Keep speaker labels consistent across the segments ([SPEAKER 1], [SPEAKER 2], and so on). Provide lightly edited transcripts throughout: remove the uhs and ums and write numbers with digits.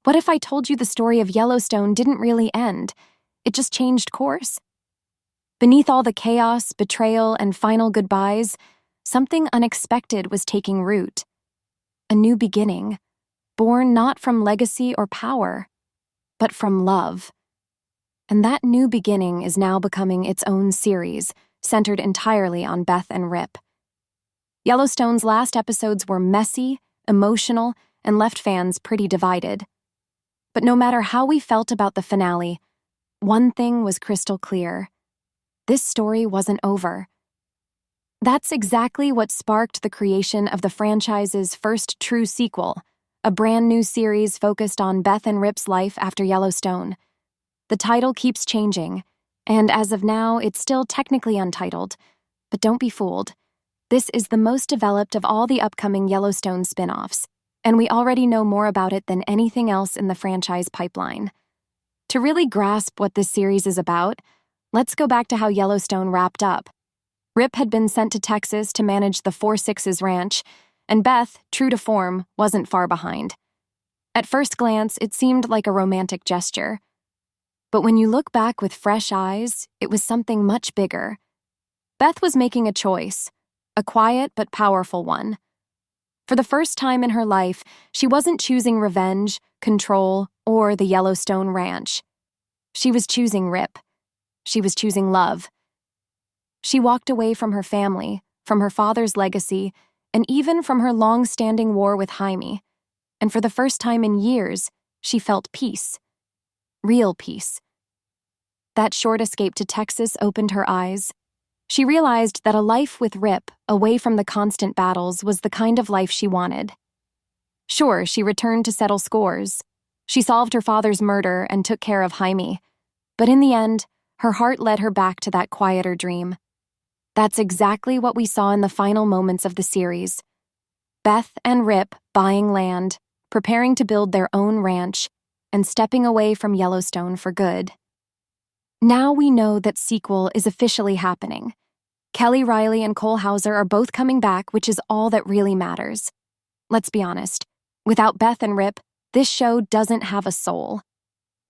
[SPEAKER 1] What if I told you the story of Yellowstone didn't really end? It just changed course? Beneath all the chaos, betrayal, and final goodbyes, something unexpected was taking root. A new beginning, born not from legacy or power, but from love. And that new beginning is now becoming its own series, centered entirely on Beth and Rip. Yellowstone's last episodes were messy, emotional, and left fans pretty divided. But no matter how we felt about the finale, one thing was crystal clear. This story wasn't over. That's exactly what sparked the creation of the franchise's first true sequel, a brand new series focused on Beth and Rip's life after Yellowstone. The title keeps changing, and as of now, it's still technically untitled. But don't be fooled. This is the most developed of all the upcoming Yellowstone spin-offs, and we already know more about it than anything else in the franchise pipeline. To really grasp what this series is about, let's go back to how Yellowstone wrapped up. Rip had been sent to Texas to manage the 4-6's ranch, and Beth, true to form, wasn't far behind. At first glance, it seemed like a romantic gesture. But when you look back with fresh eyes, it was something much bigger. Beth was making a choice, a quiet but powerful one. For the first time in her life, she wasn't choosing revenge, control, or the Yellowstone ranch. She was choosing Rip. She was choosing love. She walked away from her family, from her father's legacy, and even from her long-standing war with Jaime. And for the first time in years, she felt peace. Real peace. That short escape to Texas opened her eyes. She realized that a life with Rip, away from the constant battles, was the kind of life she wanted. Sure, she returned to settle scores. She solved her father's murder and took care of Jaime. But in the end, her heart led her back to that quieter dream. That's exactly what we saw in the final moments of the series. Beth and Rip buying land, preparing to build their own ranch, and stepping away from Yellowstone for good. Now we know that sequel is officially happening. Kelly Riley and Cole Hauser are both coming back, which is all that really matters. Let's be honest, without Beth and Rip, this show doesn't have a soul.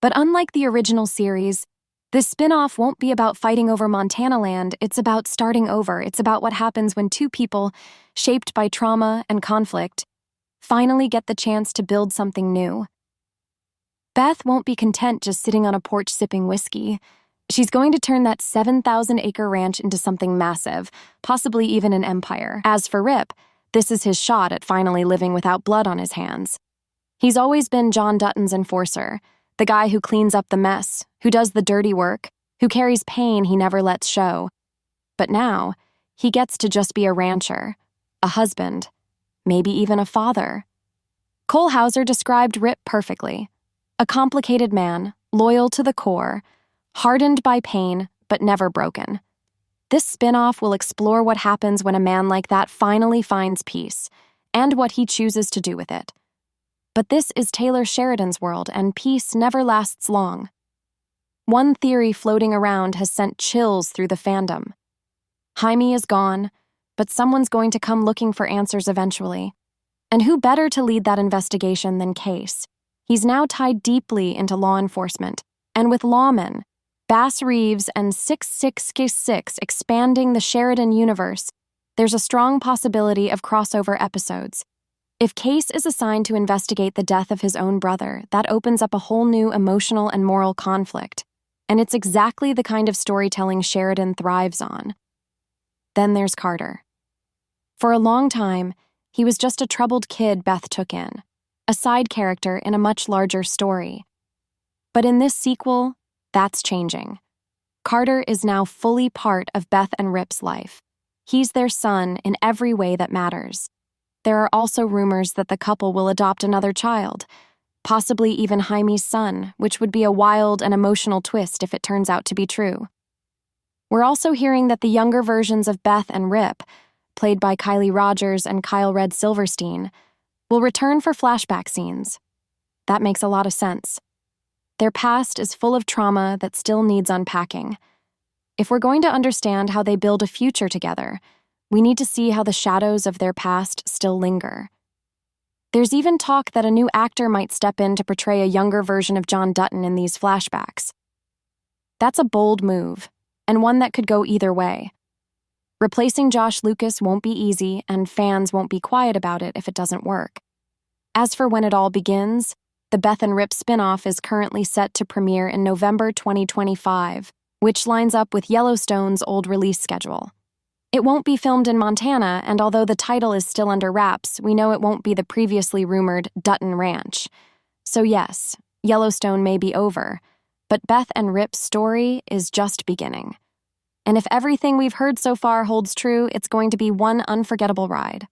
[SPEAKER 1] But unlike the original series, this spin-off won't be about fighting over Montana land, it's about starting over. It's about what happens when two people, shaped by trauma and conflict, finally get the chance to build something new. Beth won't be content just sitting on a porch sipping whiskey. She's going to turn that 7,000-acre ranch into something massive, possibly even an empire. As for Rip, this is his shot at finally living without blood on his hands. He's always been John Dutton's enforcer, the guy who cleans up the mess, who does the dirty work, who carries pain he never lets show. But now, he gets to just be a rancher, a husband, maybe even a father. Cole Hauser described Rip perfectly. A complicated man, loyal to the core, hardened by pain, but never broken. This spin-off will explore what happens when a man like that finally finds peace, and what he chooses to do with it. But this is Taylor Sheridan's world, and peace never lasts long. One theory floating around has sent chills through the fandom. Jaime is gone, but someone's going to come looking for answers eventually. And who better to lead that investigation than Case? He's now tied deeply into law enforcement, and with lawmen, Bass Reeves and 666 expanding the Sheridan universe, there's a strong possibility of crossover episodes. If Case is assigned to investigate the death of his own brother, that opens up a whole new emotional and moral conflict, and it's exactly the kind of storytelling Sheridan thrives on. Then there's Carter. For a long time, he was just a troubled kid Beth took in, a side character in a much larger story. But in this sequel, that's changing. Carter is now fully part of Beth and Rip's life. He's their son in every way that matters. There are also rumors that the couple will adopt another child, possibly even Jaime's son, which would be a wild and emotional twist if it turns out to be true. We're also hearing that the younger versions of Beth and Rip, played by Kylie Rogers and Kyle Red Silverstein, will return for flashback scenes. That makes a lot of sense. Their past is full of trauma that still needs unpacking. If we're going to understand how they build a future together, we need to see how the shadows of their past still linger. There's even talk that a new actor might step in to portray a younger version of John Dutton in these flashbacks. That's a bold move, and one that could go either way. Replacing Josh Lucas won't be easy, and fans won't be quiet about it if it doesn't work. As for when it all begins, the Beth and Rip spinoff is currently set to premiere in November 2025, which lines up with Yellowstone's old release schedule. It won't be filmed in Montana, and although the title is still under wraps, we know it won't be the previously rumored Dutton Ranch. So yes, Yellowstone may be over, but Beth and Rip's story is just beginning. And if everything we've heard so far holds true, it's going to be one unforgettable ride.